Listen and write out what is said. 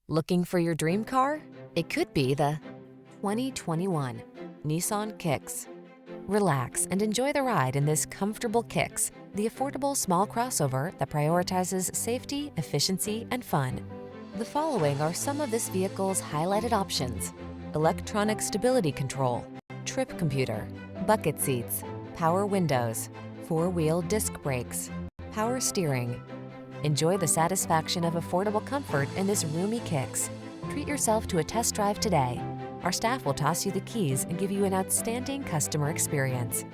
Looking for your dream car? It could be the 2021 Nissan Kicks. Relax and enjoy the ride in this comfortable Kicks, the affordable small crossover that prioritizes safety, efficiency, and fun. The following are some of this vehicle's highlighted options: electronic stability control, trip computer, bucket seats, power windows, four-wheel disc brakes, power steering. Enjoy the satisfaction of affordable comfort in this roomy Kicks. Treat yourself to a test drive today. Our staff will toss you the keys and give you an outstanding customer experience.